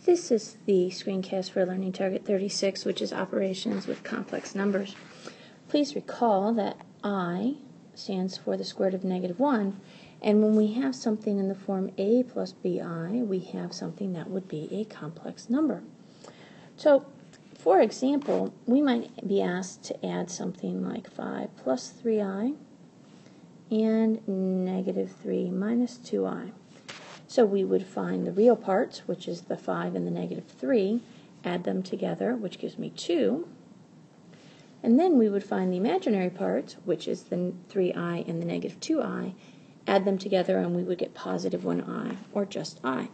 This is the screencast for Learning Target 36, which is operations with complex numbers. Please recall that I stands for the square root of -1, and when we have something in the form a plus bi, we have something that would be a complex number. So, for example, we might be asked to add something like 5 plus 3i and -3 minus 2i. So we would find the real parts, which is the 5 and the -3, add them together, which gives me 2. And then we would find the imaginary parts, which is the 3i and the -2i, add them together, and we would get positive 1i, or just I.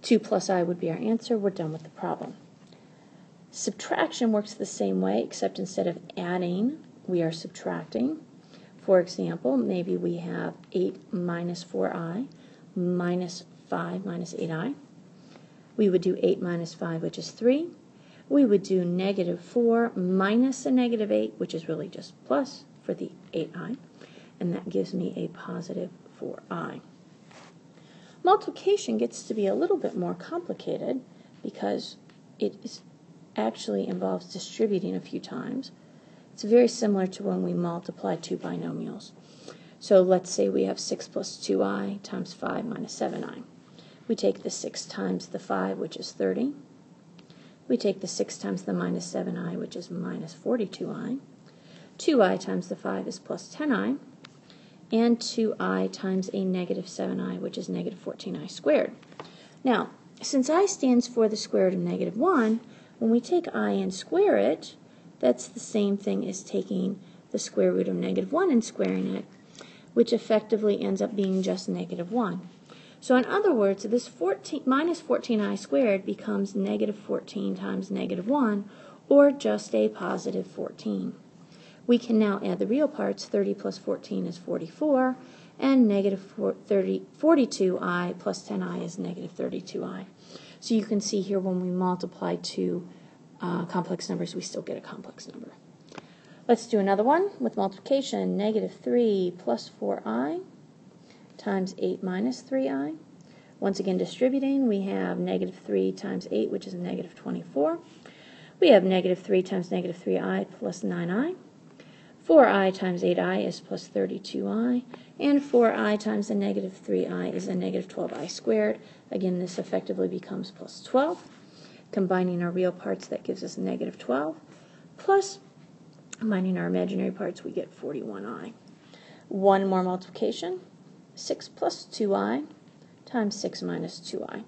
2 plus I would be our answer. We're done with the problem. Subtraction works the same way, except instead of adding, we are subtracting. For example, maybe we have 8 minus 4i minus 5 minus 8i. We would do 8 minus 5, which is 3. We would do -4 minus a -8, which is really just plus for the 8i, and that gives me a positive 4i. Multiplication gets to be a little bit more complicated because it actually involves distributing a few times. It's very similar to when we multiply two binomials. So let's say we have 6 plus 2i times 5 minus 7i. We take the 6 times the 5, which is 30. We take the 6 times the minus 7i, which is minus 42i. 2i times the 5 is plus 10i. And 2i times a -7i, which is -14i squared. Now, since I stands for the square root of -1, when we take I and square it, that's the same thing as taking the square root of -1 and squaring it, which effectively ends up being just -1. So in other words, this minus 14i squared becomes -14 times -1, or just a positive 14. We can now add the real parts. 30 plus 14 is 44, and -42i plus 10i is -32i. So you can see here when we multiply two complex numbers, we still get a complex number. Let's do another one with multiplication. -3 plus 4i times 8 minus 3i. Once again, distributing, we have -3 times 8, which is a -24. We have -3 times -3i plus 9i. 4i times 8i is plus 32i. And 4i times the -3i is a -12i squared. Again, this effectively becomes plus 12. Combining our real parts, that gives us -12. Plus, combining our imaginary parts, we get 41i. One more multiplication. 6 plus 2i times 6 minus 2i.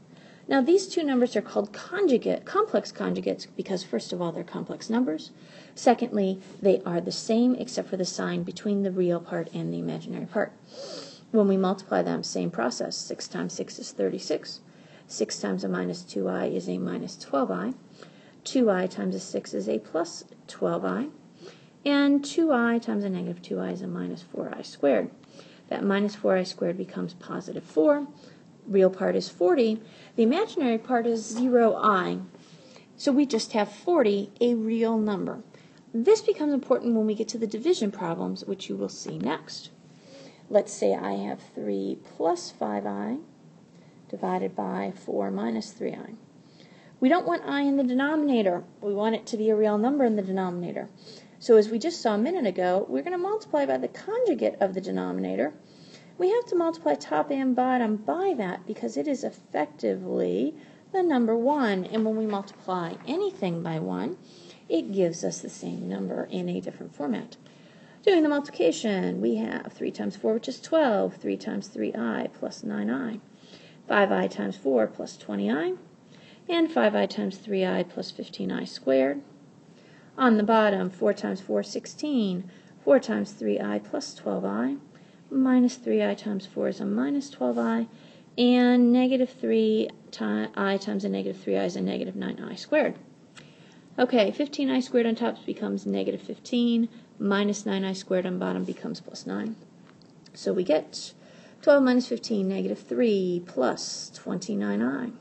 Now, these two numbers are called complex conjugates because, first of all, they're complex numbers. Secondly, they are the same except for the sign between the real part and the imaginary part. When we multiply them, same process. 6 times 6 is 36. 6 times a minus 2i is a minus 12i. 2i times a 6 is a plus 12i. And 2i times a -2i is a minus 4i squared. That minus 4i squared becomes positive 4. Real part is 40. The imaginary part is 0i. So we just have 40, a real number. This becomes important when we get to the division problems, which you will see next. Let's say I have 3 plus 5i divided by 4 minus 3i. We don't want I in the denominator. We want it to be a real number in the denominator. So as we just saw a minute ago, we're going to multiply by the conjugate of the denominator. We have to multiply top and bottom by that because it is effectively the number 1. And when we multiply anything by 1, it gives us the same number in a different format. Doing the multiplication, we have 3 times 4, which is 12, 3 times 3i plus 9i, 5i times 4 plus 20i, and 5i times 3i plus 15i squared. On the bottom, 4 times 4 is 16, 4 times 3i plus 12i, minus 3i times 4 is a minus 12i, and -3i times a -3i is a -9i squared. Okay, 15i squared on top becomes -15, minus 9i squared on bottom becomes plus 9. So we get 12 minus 15, -3 plus 29i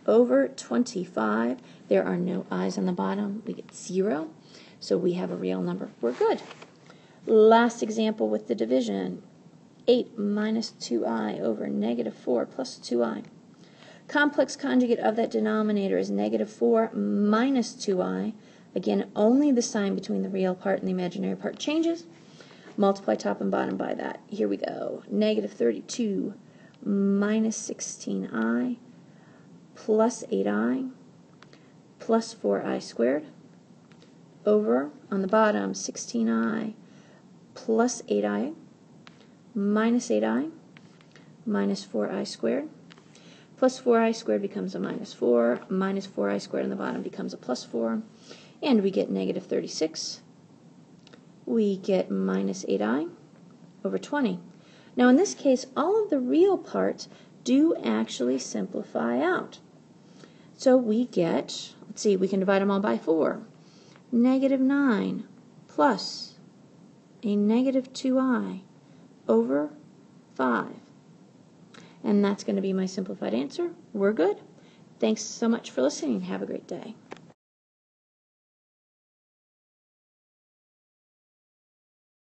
over 25. There are no i's on the bottom. We get 0. So we have a real number. We're good. Last example with the division. 8 minus 2i over -4 plus 2i. Complex conjugate of that denominator is negative 4 minus 2i. Again, only the sign between the real part and the imaginary part changes. Multiply top and bottom by that. Here we go. Negative 32 minus 16i plus 8i plus 4i squared over, on the bottom, 16i plus 8i minus 8i minus 4i squared. Plus 4i squared becomes a minus 4. Minus 4i squared on the bottom becomes a plus 4. And we get negative 36. We get minus 8i over 20. Now in this case, all of the real parts do actually simplify out. So we get, let's see, we can divide them all by 4. Negative 9 plus a negative 2i over 5. And that's going to be my simplified answer. We're good. Thanks so much for listening. Have a great day.